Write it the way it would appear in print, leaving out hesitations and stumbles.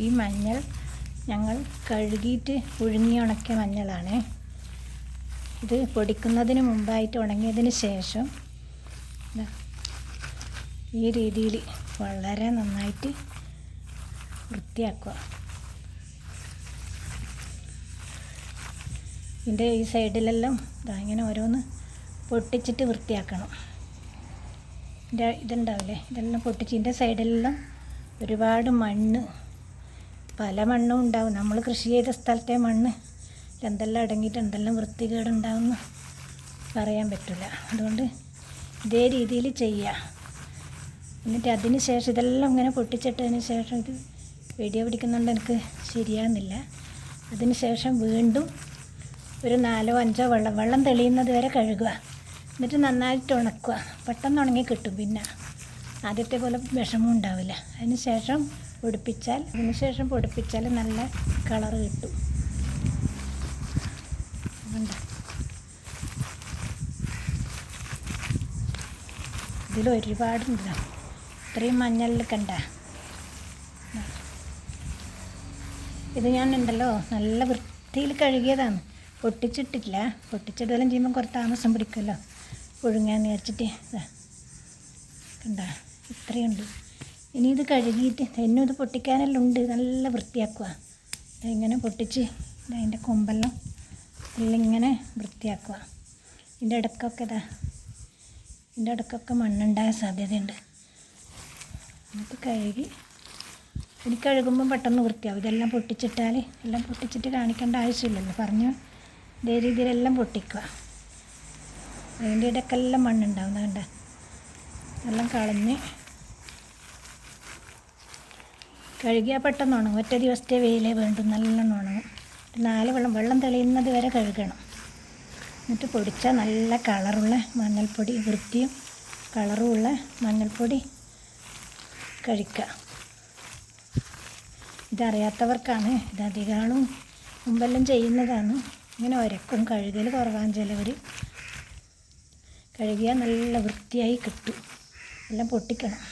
ഈ മഞ്ഞൾ ഞങ്ങൾ കഴുകിയിട്ട് പുഴുങ്ങി ഉണക്കിയ മഞ്ഞളാണ്. ഇത് പൊടിക്കുന്നതിന് മുമ്പായിട്ട് ഉണങ്ങിയതിന് ശേഷം ഈ രീതിയിൽ വളരെ നന്നായിട്ട് വൃത്തിയാക്കുക. ഇതിൻ്റെ ഈ സൈഡിലെല്ലാം ഇങ്ങനെ ഓരോന്ന് പൊട്ടിച്ചിട്ട് വൃത്തിയാക്കണം. ഇതുണ്ടാവില്ലേ, ഇതെല്ലാം പൊട്ടിച്ച് ഇതിൻ്റെ സൈഡിലെല്ലാം ഒരുപാട് മണ്ണ്, പല മണ്ണും ഉണ്ടാവും. നമ്മൾ കൃഷി ചെയ്ത സ്ഥലത്തെ മണ്ണ് എന്തെല്ലാം അടങ്ങിയിട്ട് എന്തെല്ലാം വൃത്തികേടുണ്ടാവുമെന്ന് പറയാൻ പറ്റില്ല. അതുകൊണ്ട് ഇതേ രീതിയിൽ ചെയ്യുക. എന്നിട്ട് അതിന് ശേഷം ഇതെല്ലാം ഇങ്ങനെ പൊട്ടിച്ചിട്ടതിന് ശേഷം, ഇത് വീഡിയോ പിടിക്കുന്നുണ്ട് എനിക്ക് ശരിയാകുന്നില്ല, അതിന് ശേഷം വീണ്ടും ഒരു 4-5 വെള്ളം തെളിയുന്നത് വരെ കഴുകുക. എന്നിട്ട് നന്നായിട്ട് ഉണക്കുക. പെട്ടെന്ന് ഉണങ്ങി കിട്ടും. പിന്നെ ആദ്യത്തെ പോലെ വിഷമം ഉണ്ടാവില്ല. അതിന് ശേഷം പൊടിപ്പിച്ചാൽ നല്ല കളറ് കിട്ടും. ഇതിലൊരുപാടുണ്ട്. ഇത്രയും മഞ്ഞളിൽ കണ്ട ഇത് ഞാൻ ഉണ്ടല്ലോ നല്ല വൃത്തിയിൽ കഴുകിയതാണ്. പൊട്ടിച്ചിട്ടില്ല. പൊട്ടിച്ചിട്ടെല്ലാം ചെയ്യുമ്പോൾ കുറച്ച് താമസം പിടിക്കുമല്ലോ പുഴുങ്ങാന്ന് വിചാരിച്ചിട്ട്. കണ്ട ഇത്രയുണ്ട്. ഇനി ഇത് കഴുകിയിട്ട് എന്നും ഇത് പൊട്ടിക്കാനെല്ലാം ഉണ്ട്. നല്ല വൃത്തിയാക്കുക. ഇങ്ങനെ പൊട്ടിച്ച് അതിൻ്റെ കൊമ്പെല്ലാം എല്ലാം ഇങ്ങനെ വൃത്തിയാക്കുക. ഇതിൻ്റെ ഇടയ്ക്കൊക്കെ മണ്ണുണ്ടാകാൻ സാധ്യതയുണ്ട്. എന്നിട്ട് കഴുകി ഇനി കഴുകുമ്പം പെട്ടെന്ന് വൃത്തിയാവും. ഇതെല്ലാം പൊട്ടിച്ചിട്ടാൽ എല്ലാം പൊട്ടിച്ചിട്ട് കാണിക്കേണ്ട ആവശ്യമില്ലല്ലോ. പറഞ്ഞു ഇതേ രീതിയിലെല്ലാം പൊട്ടിക്കുക. അതിൻ്റെ ഇടയ്ക്കെല്ലാം മണ്ണുണ്ടാവും. കണ്ട എല്ലാം കളഞ്ഞ് കഴുകിയാൽ പെട്ടെന്ന് ഉണങ്ങും. ഒറ്റ ദിവസത്തെ വെയിലേ വേണ്ടു. നല്ലോണം ഉണങ്ങും. 4 വെള്ളം തെളിയുന്നത് വരെ കഴുകണം. എന്നിട്ട് പൊടിച്ചാൽ നല്ല കളറുള്ള മഞ്ഞൾപ്പൊടി, വൃത്തിയും കളറുമുള്ള മഞ്ഞൾപ്പൊടി കഴിക്കുക. ഇതറിയാത്തവർക്കാണ്. ഇതധികാളും മുമ്പെല്ലാം ചെയ്യുന്നതാണ്. ഇങ്ങനെ ഉരക്കും. കഴുകൽ കുറവാൻ ചിലവർ. കഴുകിയാൽ നല്ല വൃത്തിയായി കിട്ടും. എല്ലാം പൊട്ടിക്കണം.